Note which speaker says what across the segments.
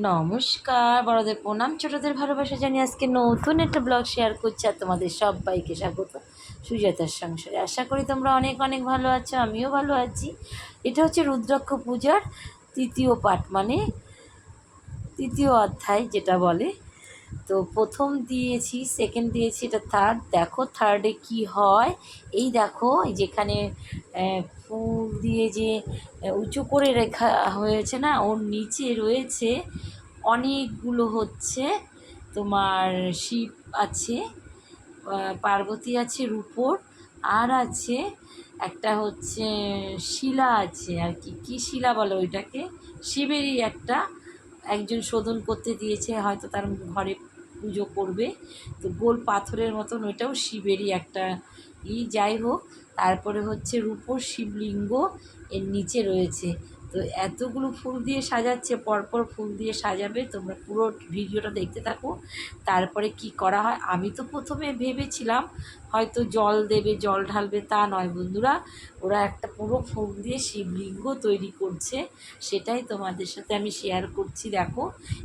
Speaker 1: নমস্কার, বড়দের প্রণাম, ছোটদের ভালোবাসা জানিয়ে আজকে নতুন একটা ব্লগ শেয়ার করছি। আর তোমাদের সবাইকে স্বাগত সুজাতার সংসারে। আশা করি তোমরা অনেক অনেক ভালো আছো, আমিও ভালো আছি। এটা হচ্ছে রুদ্রাক্ষ পূজার তৃতীয় পাঠ, মানে তৃতীয় অধ্যায় যেটা বলে। তো প্রথম দিয়েছি, সেকেন্ড দিয়েছি, এটা থার্ড। দেখো থার্ডে কি হয়। এই দেখো যেখানে ফুল দিয়ে যে উঁচু করে রেখা হয়েছে না, ওর নিচে রয়েছে অনেকগুলো হচ্ছে তোমার শিব আছে, পার্বতী আছে রূপোর, আর আছে একটা হচ্ছে শিলা আছে আর কি, কী শিলা বলে ওইটাকে, শিবেরই একটা, একজন শোধন করতে দিয়েছে, হয়তো তার ঘরে পুজো করবে। তো গোল পাথরের মতন ওইটাও শিবেরই একটা যাই হোক। তারপরে হচ্ছে রূপোর শিবলিঙ্গ এর নিচে রয়েছে। তো এতগুলো ফুল দিয়ে সাজাচ্ছে, পরপর ফুল দিয়ে সাজাবে, তোমরা পুরো ভিডিওটা দেখতে থাকো। তারপরে কি করা হয়, আমি তো প্রথমে ভেবেছিলাম হয়তো জল দেবে, জল ঢালবে, তা নয় বন্ধুরা। ওরা একটা পুরো ফুল দিয়ে শিবলিঙ্গ তৈরি করছে, সেটাই তোমাদের সাথে আমি শেয়ার করছি। দেখো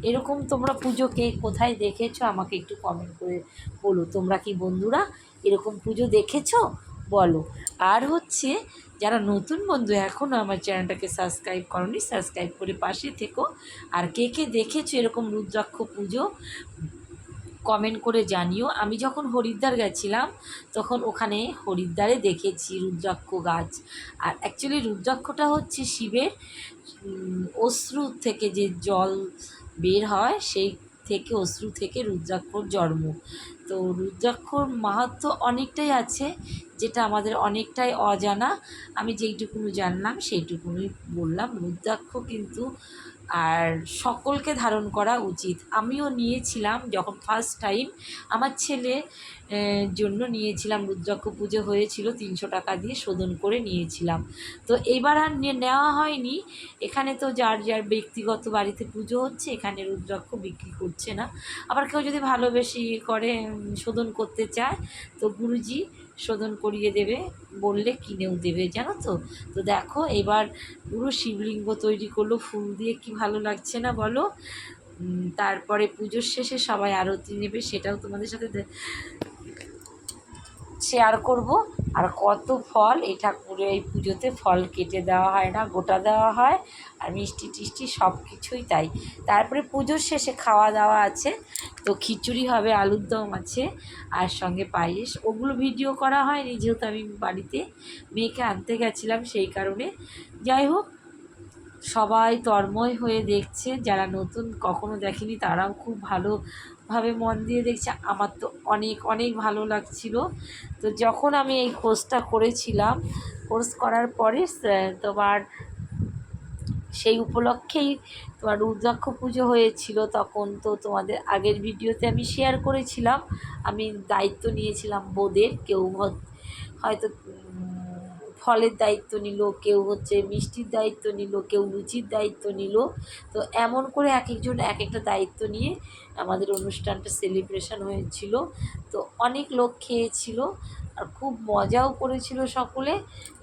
Speaker 1: এরকম তোমরা পুজো কে কোথায় দেখেছো আমাকে একটু কমেন্ট করে বলো। তোমরা কি বন্ধুরা এরকম পুজো দেখেছো বলো। আর হচ্ছে যারা নতুন বন্ধু এখনও আমার চ্যানেলটাকে সাবস্ক্রাইব করনি, সাবস্ক্রাইব করে পাশে থেকো। আর কে কে দেখেছো এরকম রুদ্রাক্ষ পুজো কমেন্ট করে জানিও। আমি যখন হরিদ্বার গেছিলাম তখন ওখানে হরিদ্বারে দেখেছি রুদ্রাক্ষ গাছ। আর অ্যাকচুয়ালি রুদ্রাক্ষটা হচ্ছে শিবের অশ্রু থেকে যে জল বের হয়, সেই থেকে অশ্রু থেকে রুদ্রাক্ষর জন্ম। তো রুদ্রাক্ষর মাহাত্ম্য অনেকটাই আছে, যেটা আমাদের অনেকটাই অজানা। আমি যেইটুকুনি জানলাম সেইটুকুনি বললাম। রুদ্রাক্ষ কিন্তু আর সকলকে ধারণ করা উচিত। আমিও নিয়েছিলাম যখন ফার্স্ট টাইম আমার ছেলে জন্য নিয়েছিলাম। রুদ্রাক্ষ পুজো হয়েছিল, 300 টাকা দিয়ে শোধন করে নিয়েছিলাম। তো এবার আর নেওয়া হয়নি। এখানে তো যার যার ব্যক্তিগত বাড়িতে পুজো হচ্ছে, এখানে রুদ্রাক্ষ বিক্রি করছে না। আবার কেউ যদি ভালোবেসে করে শোধন করতে চায়, তো গুরুজি শোধন করিয়ে দেবে, বললে কিনেও দেবে, জানো তো। তো দেখো এবার পুরো শিবলিঙ্গ তৈরি করলো ফুল দিয়ে, কি ভালো লাগছে না বলো। তারপরে পুজোর শেষে সবাই আরতি নেবে, সেটাও তোমাদের সাথে শেয়ার করব। আর কত ফল, এই ঠাকুরের এই পুজোতে ফল কেটে দেওয়া হয় না, গোটা দেওয়া হয়। আর মিষ্টি টিষ্টি সব কিছুই তাই। তারপরে পুজোর শেষে খাওয়া দাওয়া আছে, তো খিচুড়ি হবে, আলুর দম আছে, আর সঙ্গে পায়েস। ওগুলো ভিডিও করা হয়নি যেহেতু আমি বাড়িতে মেয়েকে আনতে গেছিলাম, সেই কারণে। যাই হোক, সবাই তন্ময় হয়ে দেখছে, যারা নতুন কখনো দেখেনি তারাও খুব ভালোভাবে মন দিয়ে দেখছে। আমার তো অনেক অনেক ভালো লাগছিল। তো যখন আমি এই কোর্সটা করেছিলাম, কোর্স করার পরে তোমার সেই উপলক্ষেই তোমার রুদ্রাক্ষ পুজো হয়েছিল। তখন তো তোমাদের আগের ভিডিওতে আমি শেয়ার করেছিলাম, আমি দায়িত্ব নিয়েছিলাম বোদের। কেউ হয়তো ফলের দায়িত্ব নিল, কেউ হচ্ছে মিষ্টির দায়িত্ব নিল, কেউ লুচির দায়িত্ব নিল। তো এমন করে এক একজন এক একটা দায়িত্ব নিয়ে আমাদের অনুষ্ঠানটা সেলিব্রেশন হয়েছিল। তো অনেক লোক খেয়েছিল, আর খুব মজাও করেছিল সকলে,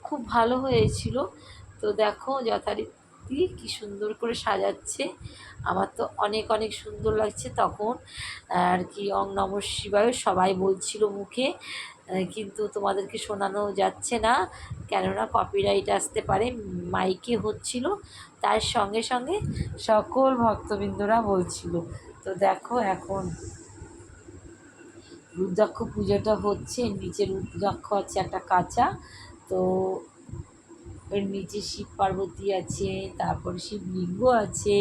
Speaker 1: খুব ভালো হয়েছিল। তো দেখো যথারীতি কী সুন্দর করে সাজাচ্ছে, আমার তো অনেক অনেক সুন্দর লাগছে। তখন আর কি ওং নমঃ শিবায় সবাই বলছিল মুখে, কিন্তু তোমাদেরকে শোনানো যাচ্ছে না, কেননা কপিরাইট আসতে পারে। মাইকে হচ্ছিল, তার সঙ্গে সঙ্গে সকল ভক্তবৃন্দরা বলছিল। তো দেখো এখন রুদ্রাক্ষ পুজোটা হচ্ছে, নিচে রুদ্রাক্ষ আছে একটা কাঁচা, তো এর নিচে শিব পার্বতী আছে, তারপর শিবলিঙ্গ আছে,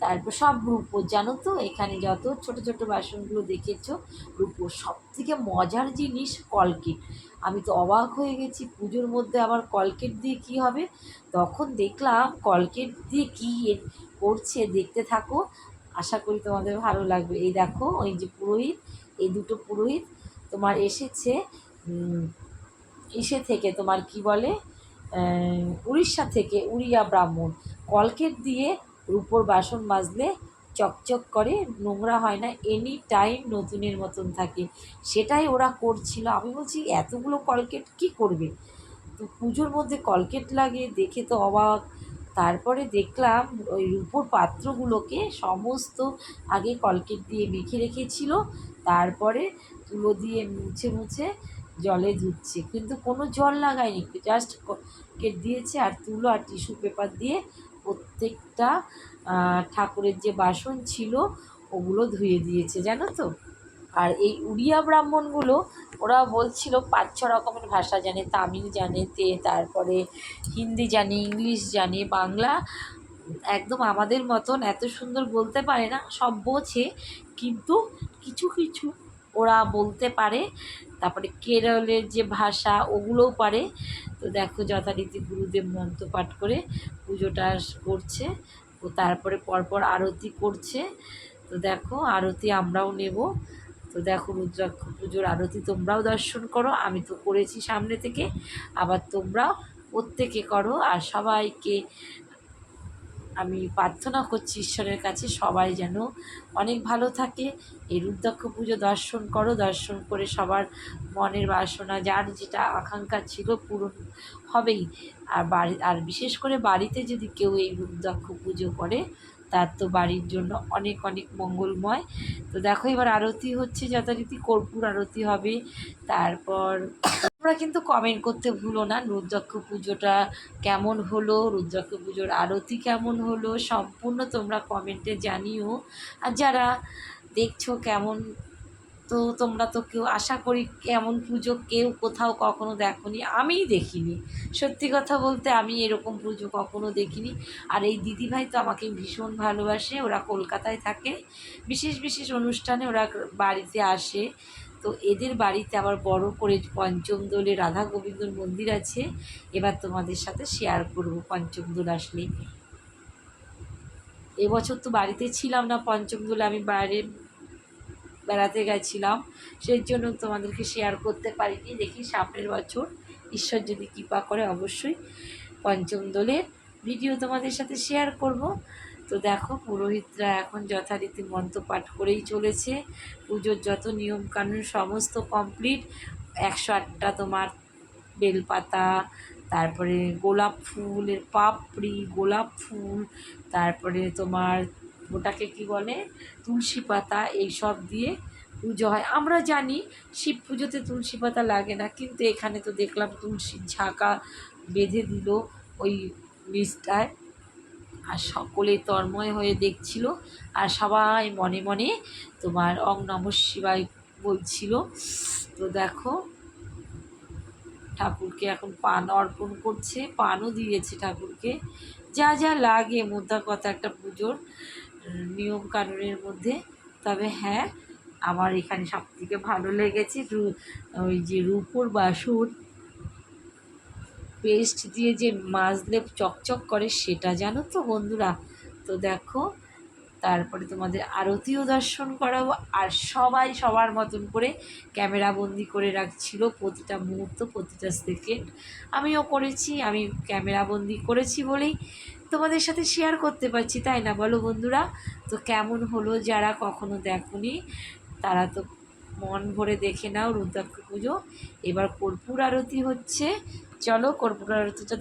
Speaker 1: তারপর সব রূপোর। জানো তো এখানে যত ছোট ছোট বাসনগুলো দেখেছো রূপোর। সবথেকে মজার জিনিস কলকেট। আমি তো অবাক হয়ে গেছি, পুজোর মধ্যে আবার কলকেট দিয়ে কী হবে। তখন দেখলাম কলকেট দিয়ে কী করছে, দেখতে থাকো, আশা করি তোমাদের ভালো লাগবে। এই দেখো ওই যে পুরোহিত, এই দুটো পুরোহিত তোমার এসেছে ইসে থেকে, তোমার কি বলে, উড়িষ্যা থেকে, উড়িয়া ব্রাহ্মণ। কলকেট দিয়ে রূপোর বাসন মাজলে চকচক করে, নোংরা হয় না, এনি টাইম নতুনের মতন থাকে। সেটাই ওরা করছিল। আমি বলছি এতগুলো কলকেট কী করবে। তো পুজোর মধ্যে কলকেট লাগে দেখে তো অবাক। তারপরে দেখলাম ওই রূপোর পাত্রগুলোকে সমস্ত আগে কলকেট দিয়ে মেখে রেখেছিল, তারপরে তুলো দিয়ে মুছে মুছে জলে ধুচ্ছে, কিন্তু কোনো জল লাগায়নি, জাস্ট কলকেট দিয়েছে আর তুলো আর টিস্যু পেপার দিয়ে প্রত্যেকটা ঠাকুরের যে বাসন ছিল ওগুলো ধুয়ে দিয়েছে, জানো তো। আর এই উড়িয়া ব্রাহ্মণগুলো ওরা বলছিল 5-6 রকমের ভাষা জানে, তামিল জানে, তারপরে হিন্দি জানে, ইংলিশ জানে, বাংলা একদম আমাদের মতন এত সুন্দর বলতে পারে না, সব বোঝে কিন্তু কিছু কিছু ওরা বলতে পারে। তারপরে কেরলের যে ভাষা ওগুলোও পারে। তো দেখো যথারীতি গুরুদেব মন্ত্র পাঠ করে পুজোটা করছে, ও তারপরে পরপর আরতি করছে। তো দেখো আরতি আমরাও নেব। তো দেখো রুদ্রাক্ষ পুজোর আরতি তোমরাও দর্শন করো, আমি তো করেছি সামনে থেকে, আবার তোমরাও প্রত্যেকে করো। আর সবাইকে আমি প্রার্থনা করছি ঈশ্বরের কাছে সবাই যেন অনেক ভালো থাকে। এই রুদ্রাক্ষ পুজো দর্শন করো, দর্শন করে সবার মনের বাসনা যার যেটা আকাঙ্ক্ষা ছিল পূরণ হবেই। আর বিশেষ করে বাড়িতে যদি কেউ এই রুদ্রাক্ষ পুজো করে তার তো বাড়ির জন্য অনেক অনেক মঙ্গলময়। তো দেখো এবার আরতি হচ্ছে, যথারীতি কর্পূর আরতি হবে। তারপর তোমরা কিন্তু কমেন্ট করতে ভুলো না রুদ্রাক্ষ পুজোটা কেমন হলো, রুদ্রাক্ষ পুজোর আরতি কেমন হলো, সম্পূর্ণ তোমরা কমেন্টে জানিও। আর যারা দেখছো কেমন, তো তোমরা তো কেউ আশা করি কেমন পুজো কেউ কোথাও কখনো দেখোনি, আমিই দেখিনি, সত্যি কথা বলতে আমি এরকম পুজো কখনো দেখিনি। আর এই দিদিভাই তো আমাকে ভীষণ ভালোবাসে, ওরা কলকাতায় থাকে, বিশেষ বিশেষ অনুষ্ঠানে ওরা বাড়িতে আসে। তো এদের বাড়িতে আবার বড় করে পঞ্চম দোলে রাধা গোবিন্দর মন্দির আছে, এবার তোমাদের সাথে শেয়ার করব পঞ্চম দোল আসলে। এবছর তো বাড়িতে ছিলাম না পঞ্চম দোলে, আমি বাইরে বেড়াতে গেছিলাম, সেই জন্য তোমাদেরকে শেয়ার করতে পারিনি। দেখি সামনের বছর ঈশ্বর যদি কৃপা করে অবশ্যই পঞ্চম দোলের ভিডিও তোমাদের সাথে শেয়ার করব। তো দেখো পুরোহিতরা এখন যথারীতি মন্ত্র পাঠ করেই চলেছে, পুজোর যত নিয়মকানুন সমস্ত কমপ্লিট। 108টা তোমার বেলপাতা, তারপরে গোলাপ ফুলের পাপড়ি, গোলাপ ফুল, তারপরে তোমার ওটাকে কি বলে তুলসী পাতা, এইসব দিয়ে পুজো হয়। আমরা জানি শিব পুজোতে তুলসী পাতা লাগে না, কিন্তু এখানে তো দেখলাম তুলসীর ঝাঁকা বেঁধে দিল ওই লিস্টটায়, আর সকলে তন্ময় হয়ে দেখছিল, আর সবাই মনে মনে তোমার ওং নমঃ শিবায় বলছিল। তো দেখো ঠাকুরকে এখন পান অর্পণ করছে, পানও দিয়েছে ঠাকুরকে, যা যা লাগে মোদ্দা কথা একটা পুজোর নিয়ম কানুনের মধ্যে। তবে হ্যাঁ, আমার এখানে সবথেকে ভালো লেগেছে ওই যে রূপোর বাসন পেস্ট দিয়ে যে মাজলে চকচক করে সেটা, জানো তো বন্ধুরা। তো দেখো তারপরে তোমাদের আরতিও দর্শন করাবো, আর সবাই সবার মতন করে ক্যামেরা বন্দি করে রাখছিল প্রতিটা মুহূর্ত, প্রতিটা সেকেন্ড। আমিও করেছি, আমি ক্যামেরা বন্দি করেছি বলেই তোমাদের সাথে শেয়ার করতে পারছি, তাই না বলো বন্ধুরা। তো কেমন হলো, যারা কখনো দেখোনি তারা তো মন ভরে দেখে নাও রুদ্রাক্ষ পুজো। এবার কর্পূর আরতি হচ্ছে, চলো কর্পূর আরতিটা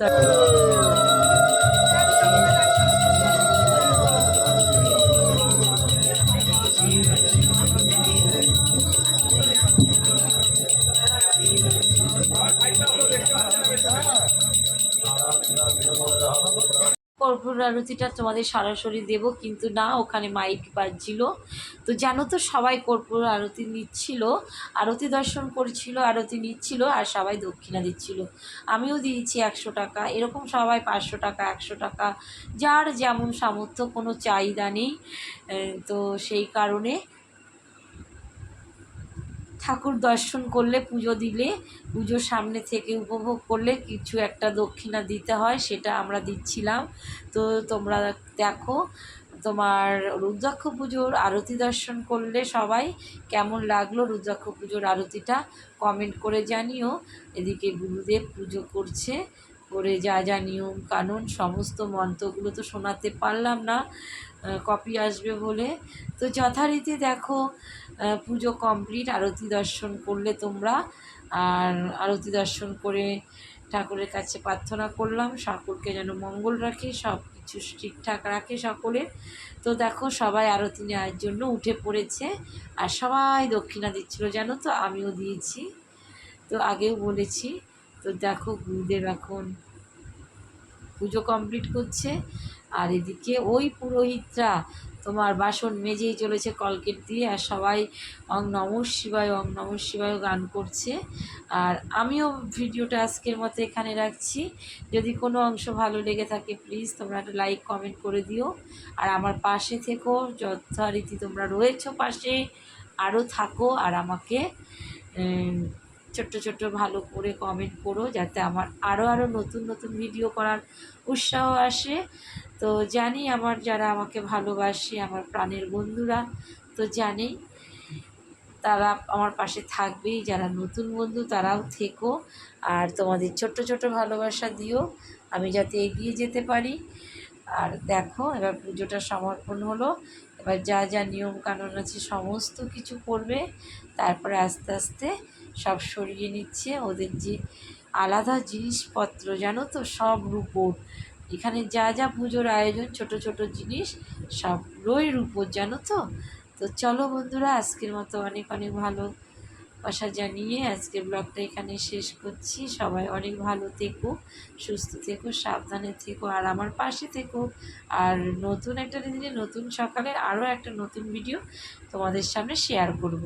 Speaker 1: কর্পূর আরতিটা তোমাদের সরাসরি দেব, কিন্তু না ওখানে মাইক বাজছিল। তো জানো তো সবাই কর্পূর আরতি নিচ্ছিল, আরতি দর্শন করছিল, আরতি নিচ্ছিল, আর সবাই দক্ষিণা দিচ্ছিল। আমিও দিয়েছি 100 টাকা, এরকম সবাই 500 টাকা, 100 টাকা, যার যেমন সামর্থ্য, কোনো চাহিদা নেই। তো সেই কারণে ঠাকুর দর্শন করলে, পুজো দিলে, পুজোর সামনে থেকে উপভোগ করলে কিছু একটা দক্ষিণা দিতে হয়, সেটা আমরা দিচ্ছিলাম। তো তোমরা দেখো তোমার রুদ্রাক্ষ পুজোর আরতি দর্শন করলে সবাই কেমন লাগলো রুদ্রাক্ষ পুজোর আরতিটা কমেন্ট করে জানিও। এদিকে গুরুদেব পুজো করছে, করে যা যা নিয়ম কানুন সমস্ত মন্ত্রগুলো তো শোনাতে পারলাম না, কপি আসবে বলে। তো যথারীতি দেখো পুজো কমপ্লিট, আরতি দর্শন করলে তোমরা, আর আরতি দর্শন করে ঠাকুরের কাছে প্রার্থনা করলাম ঠাকুরকে যেন মঙ্গল রাখে, সব কিছু ঠিকঠাক রাখে সকলে। তো দেখো সবাই আরতি নেওয়ার জন্য উঠে পড়েছে, আর সবাই দক্ষিণা দিচ্ছিলো জানো তো, আমিও দিয়েছি, তো আগেও বলেছি। তো দেখো গুরুদেব এখন পুজো কমপ্লিট করছে, আর এদিকে ওই পুরোহিতরা তোমার বাসন মেজেই চলেছে কলকেট দিয়ে, আর সবাই অং নমঃ শিবায় অং নমঃ শিবায় গান করছে। আর আমিও ভিডিওটা আজকের মতো এখানে রাখছি। যদি কোনো অংশ ভালো লেগে থাকে প্লিজ তোমরা একটা লাইক কমেন্ট করে দিও, আর আমার পাশে থেকো, যথারীতি তোমরা রয়েছো পাশে, আরও থাকো, আর আমাকে ছোট্ট ছোট্ট ভালো করে কমেন্ট করো, যাতে আমার আরও নতুন নতুন ভিডিও করার উৎসাহ আসে। তো জানি আমার যারা আমাকে ভালোবাসে, আমার প্রাণের বন্ধুরা তো জানেই তারা আমার পাশে থাকবেই, যারা নতুন বন্ধু তারাও থেকো, আর তোমাদের ছোট্ট ছোট্ট ভালোবাসা দিও আমি যাতে এগিয়ে যেতে পারি। আর দেখো এবার পুজোটা সমর্পণ হলো, এবার যা যা নিয়মকানুন আছে সমস্ত কিছু করবে, তারপরে আস্তে আস্তে সব সরিয়ে নিচ্ছে ওদের যে আলাদা জিনিসপত্র জানো তো, সব রূপোর, এখানে যা যা পুজোর আয়োজন ছোট ছোট জিনিস সবগুলোই রূপোর জানো তো। তো চলো বন্ধুরা, আজকের মতো অনেক অনেক ভালোবাসা জানিয়ে আজকের ব্লগটা এখানে শেষ করছি। সবাই অনেক ভালো থেকো, সুস্থ থেকো, সাবধানে থেকো, আর আমার পাশে থেকো। আর নতুন একটা দিনে নতুন সকালে আরও একটা নতুন ভিডিও তোমাদের সামনে শেয়ার করব।